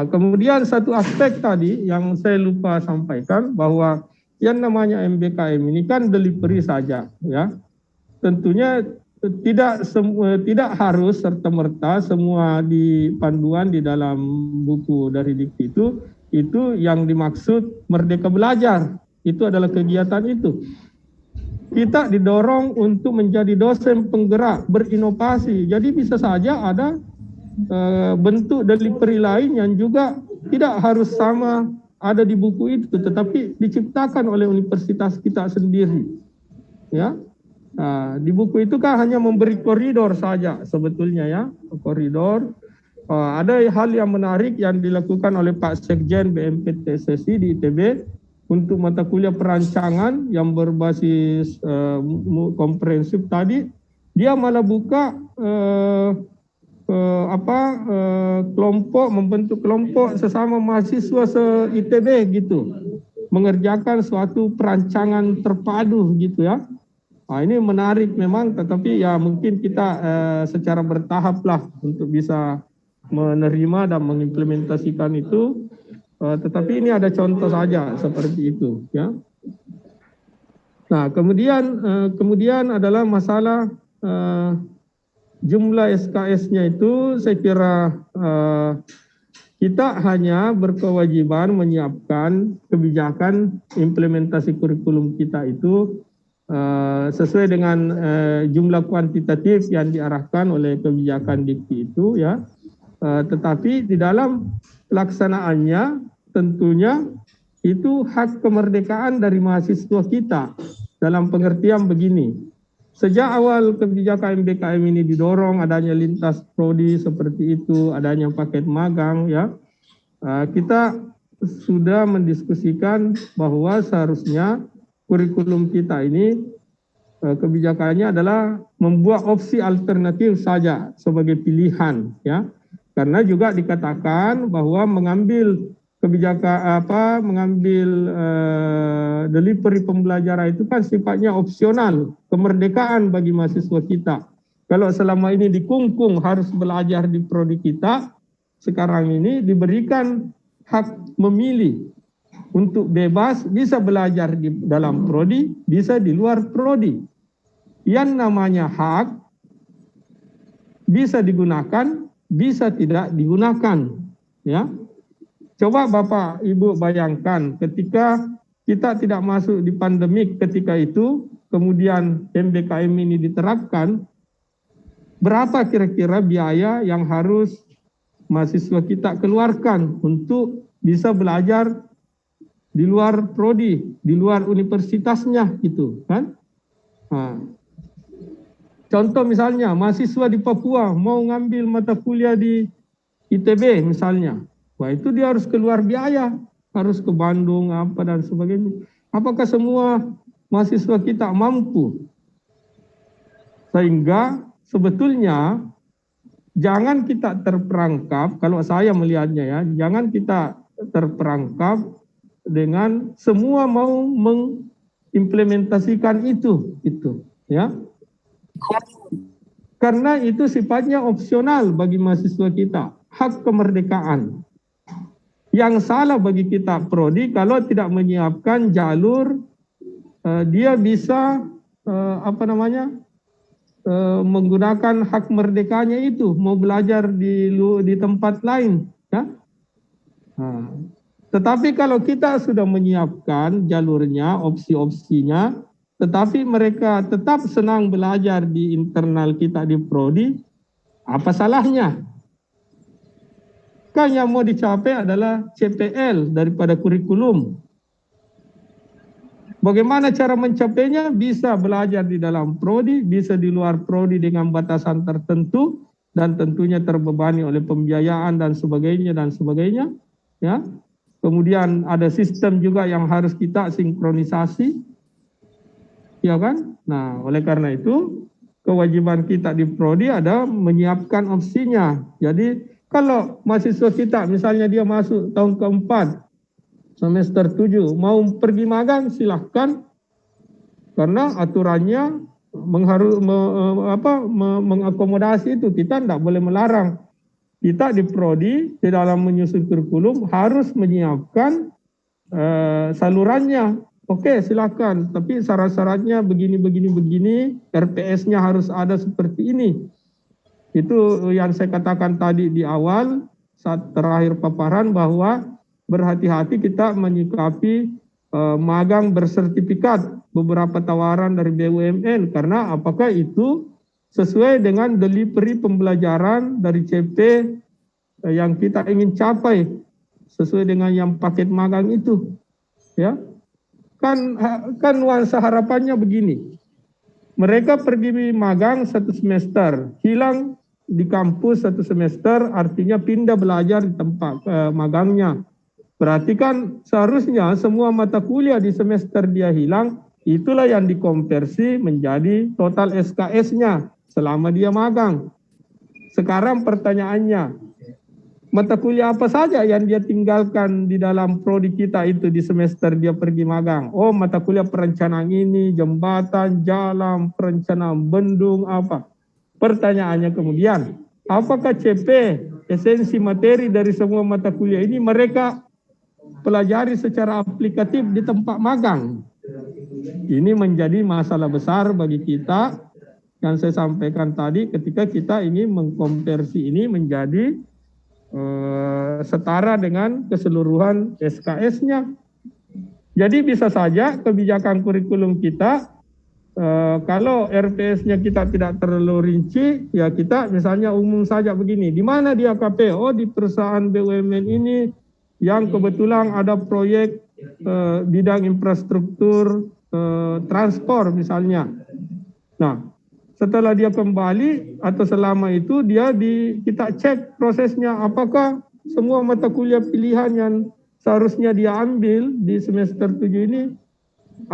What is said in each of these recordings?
Kemudian satu aspek tadi yang saya lupa sampaikan bahwa yang namanya MBKM ini kan delivery saja, ya. Tentunya tidak harus serta-merta semua di panduan di dalam buku dari Dikti itu yang dimaksud Merdeka Belajar. Itu adalah kegiatan itu. Kita didorong untuk menjadi dosen penggerak, berinovasi. Jadi bisa saja ada bentuk delivery lain yang juga tidak harus sama ada di buku itu, tetapi diciptakan oleh universitas kita sendiri, ya. Di buku itu kan hanya memberi koridor saja sebetulnya, ya, koridor. Ada hal yang menarik yang dilakukan oleh Pak Sekjen BMPTSSI di ITB untuk mata kuliah perancangan yang berbasis komprehensif tadi. Dia malah buka kelompok, membentuk kelompok sesama mahasiswa se-ITB gitu, mengerjakan suatu perancangan terpadu gitu, ya. Ini menarik memang, tetapi ya mungkin kita secara bertahap lah untuk bisa menerima dan mengimplementasikan itu. Tetapi ini ada contoh saja seperti itu, ya. Nah, kemudian adalah masalah jumlah SKS-nya itu. Saya kira kita hanya berkewajiban menyiapkan kebijakan implementasi kurikulum kita itu sesuai dengan jumlah kuantitatif yang diarahkan oleh kebijakan Dikti itu, ya. Tetapi di dalam pelaksanaannya tentunya itu hak kemerdekaan dari mahasiswa kita dalam pengertian begini. Sejak awal kebijakan MBKM ini didorong adanya lintas prodi seperti itu, adanya paket magang, ya. Kita sudah mendiskusikan bahwa seharusnya kurikulum kita ini kebijakannya adalah membuat opsi alternatif saja sebagai pilihan, ya. Karena juga dikatakan bahwa mengambil kebijakan delivery pembelajaran itu kan sifatnya opsional, kemerdekaan bagi mahasiswa kita. Kalau selama ini dikungkung harus belajar di prodi kita, sekarang ini diberikan hak memilih untuk bebas, bisa belajar di dalam prodi, bisa di luar prodi. Yang namanya hak bisa digunakan, bisa tidak digunakan, ya. Coba Bapak Ibu bayangkan ketika kita tidak masuk di pandemik ketika itu, kemudian MBKM ini diterapkan, berapa kira-kira biaya yang harus mahasiswa kita keluarkan untuk bisa belajar di luar prodi, di luar universitasnya gitu, kan? Contoh misalnya mahasiswa di Papua mau ngambil mata kuliah di ITB misalnya, wah itu dia harus keluar biaya, harus ke Bandung apa dan sebagainya. Apakah semua mahasiswa kita mampu? Sehingga sebetulnya jangan kita terperangkap, kalau saya melihatnya, ya, jangan kita terperangkap dengan semua mau mengimplementasikan itu, ya. Karena itu sifatnya opsional bagi mahasiswa kita, hak kemerdekaan. Yang salah bagi kita prodi kalau tidak menyiapkan jalur dia bisa menggunakan hak merdekanya itu, mau belajar di tempat lain, ya. Tetapi kalau kita sudah menyiapkan jalurnya, opsi-opsinya, tetapi mereka tetap senang belajar di internal kita di prodi, apa salahnya? Kan yang mau dicapai adalah CPL daripada kurikulum. Bagaimana cara mencapainya? Bisa belajar di dalam prodi, bisa di luar prodi dengan batasan tertentu, dan tentunya terbebani oleh pembiayaan dan sebagainya, ya. Kemudian ada sistem juga yang harus kita sinkronisasi, ya kan? Nah, oleh karena itu kewajiban kita di prodi ada menyiapkan opsinya. Jadi kalau mahasiswa kita misalnya dia masuk tahun keempat, semester 7, mau pergi magang silahkan, karena aturannya mengakomodasi itu, kita tidak boleh melarang. kita di Prodi di dalam menyusun kurikulum harus menyiapkan salurannya. Oke, silakan, tapi syarat-syaratnya begini, RPS-nya harus ada seperti ini. Itu yang saya katakan tadi di awal saat terakhir paparan, bahwa berhati-hati kita menyikapi magang bersertifikat beberapa tawaran dari BUMN, karena apakah itu sesuai dengan delivery pembelajaran dari CP yang kita ingin capai, sesuai dengan yang paket magang itu, ya. Kan nuansa harapannya begini, mereka pergi magang 1 semester, hilang di kampus 1 semester, artinya pindah belajar di tempat magangnya. Berarti kan seharusnya semua mata kuliah di semester dia hilang, itulah yang dikonversi menjadi total SKS-nya selama dia magang. Sekarang pertanyaannya, mata kuliah apa saja yang dia tinggalkan di dalam prodi kita itu di semester dia pergi magang? Oh, mata kuliah perencanaan ini, jembatan, jalan, perencanaan bendung, apa? Pertanyaannya kemudian, apakah CP, esensi materi dari semua mata kuliah ini mereka pelajari secara aplikatif di tempat magang? Ini menjadi masalah besar bagi kita yang saya sampaikan tadi ketika kita ingin mengkonversi ini menjadi setara dengan keseluruhan SKS-nya. Jadi bisa saja kebijakan kurikulum kita, kalau RPS-nya kita tidak terlalu rinci, ya kita misalnya umum saja begini, di mana dia KPO, di perusahaan BUMN ini yang kebetulan ada proyek bidang infrastruktur transport misalnya. Nah, setelah dia kembali atau selama itu kita cek prosesnya, apakah semua mata kuliah pilihan yang seharusnya dia ambil di semester 7 ini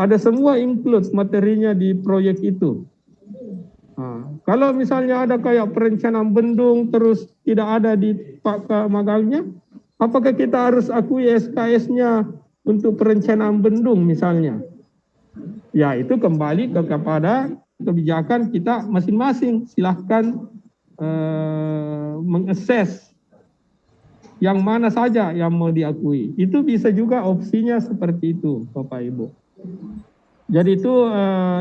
ada semua include materinya di proyek itu. Nah, kalau misalnya ada kayak perencanaan bendung terus tidak ada di magangnya, apakah kita harus akui SKS-nya untuk perencanaan bendung misalnya? Ya, itu kembali kepada kebijakan kita masing-masing. Silahkan mengakses yang mana saja yang mau diakui. Itu bisa juga opsinya seperti itu, Bapak Ibu. Jadi itu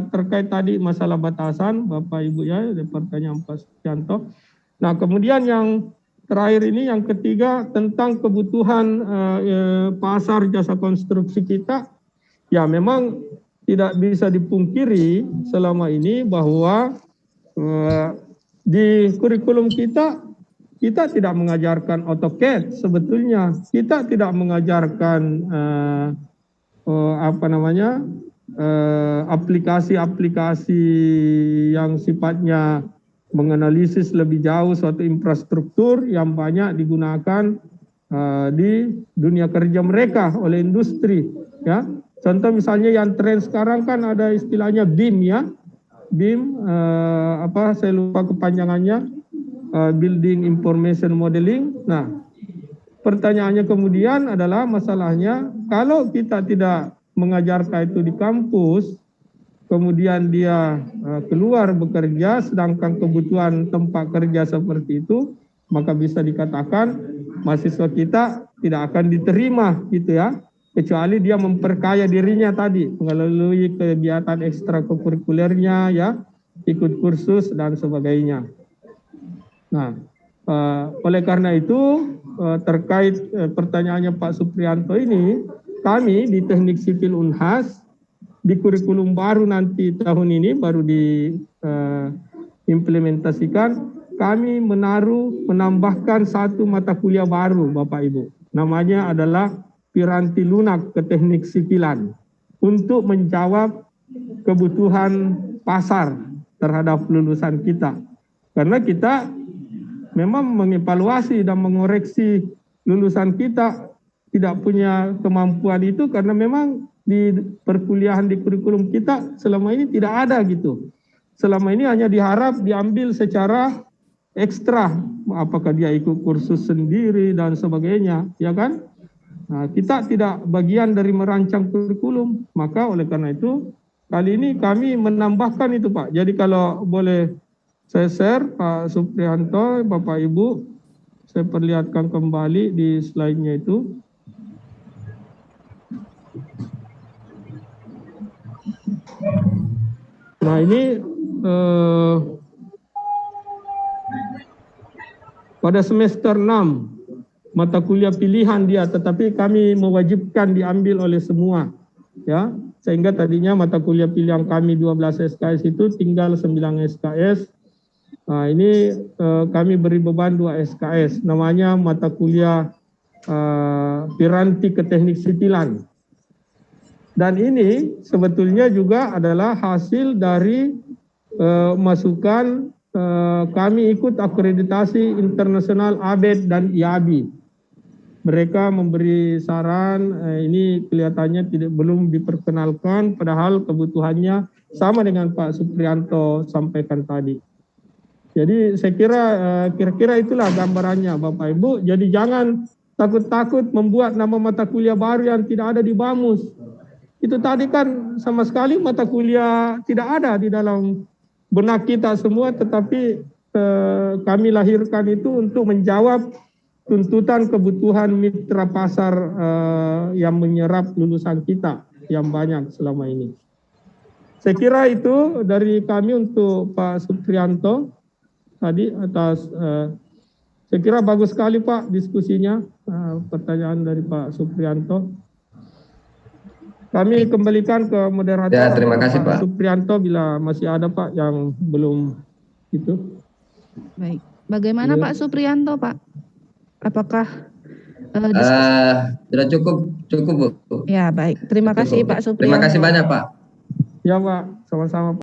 terkait tadi masalah batasan, Bapak Ibu ya, ada pertanyaan Pak Sucianto. Nah, kemudian yang terakhir ini, yang ketiga, tentang kebutuhan pasar jasa konstruksi kita. Ya, memang tidak bisa dipungkiri selama ini bahwa di kurikulum kita tidak mengajarkan AutoCAD sebetulnya. Kita tidak mengajarkan aplikasi-aplikasi yang sifatnya menganalisis lebih jauh suatu infrastruktur yang banyak digunakan di dunia kerja mereka oleh industri, ya. Contoh misalnya yang tren sekarang kan ada istilahnya BIM, ya. BIM, saya lupa kepanjangannya, Building Information Modeling. Nah, pertanyaannya kemudian adalah masalahnya, kalau kita tidak mengajarkan itu di kampus, kemudian dia keluar bekerja, sedangkan kebutuhan tempat kerja seperti itu, maka bisa dikatakan mahasiswa kita tidak akan diterima, gitu ya. Kecuali dia memperkaya dirinya tadi melalui kegiatan ekstrakurikulernya, ya, ikut kursus dan sebagainya. Nah, oleh karena itu terkait pertanyaannya Pak Suprianto ini, kami di Teknik Sipil Unhas di kurikulum baru nanti tahun ini baru diimplementasikan, kami menambahkan satu mata kuliah baru, Bapak Ibu. Namanya adalah Piranti Lunak ke Teknik Sipilan, untuk menjawab kebutuhan pasar terhadap lulusan kita. Karena kita memang mengevaluasi dan mengoreksi lulusan kita tidak punya kemampuan itu karena memang di perkuliahan di kurikulum kita selama ini tidak ada gitu. Selama ini hanya diharap diambil secara ekstra, apakah dia ikut kursus sendiri dan sebagainya, ya kan? Nah, kita tidak bagian dari merancang kurikulum, maka oleh karena itu kali ini kami menambahkan itu, Pak. Jadi kalau boleh saya share, Pak Suprianto, Bapak Ibu, Saya perlihatkan kembali di slide-nya itu. Nah ini pada semester 6 mata kuliah pilihan dia, tetapi kami mewajibkan diambil oleh semua, ya, sehingga tadinya mata kuliah pilihan kami 12 SKS itu tinggal 9 SKS. Nah, ini kami beri beban 2 SKS, namanya mata kuliah Piranti ke Teknik Sipilan. Dan ini sebetulnya juga adalah hasil dari masukan kami ikut akreditasi internasional ABET dan IABI. Mereka memberi saran, ini kelihatannya belum diperkenalkan, padahal kebutuhannya sama dengan Pak Suprianto sampaikan tadi. Jadi saya kira-kira itulah gambarannya Bapak Ibu. Jadi jangan takut-takut membuat nama mata kuliah baru yang tidak ada di BAMUS. Itu tadi kan sama sekali mata kuliah tidak ada di dalam benak kita semua, tetapi kami lahirkan itu untuk menjawab tuntutan kebutuhan mitra pasar yang menyerap lulusan kita yang banyak selama ini. Saya kira itu dari kami untuk Pak Suprianto tadi atas, saya kira bagus sekali Pak diskusinya, pertanyaan dari Pak Suprianto. Kami kembalikan ke moderator. Ya, terima kasih Pak Suprianto bila masih ada Pak yang belum itu. Baik, bagaimana ya. Pak Suprianto Pak? Apakah sudah cukup Bu? Ya baik, terima kasih Pak Suprianto. Terima kasih banyak Pak. Ya Pak, sama-sama Pak.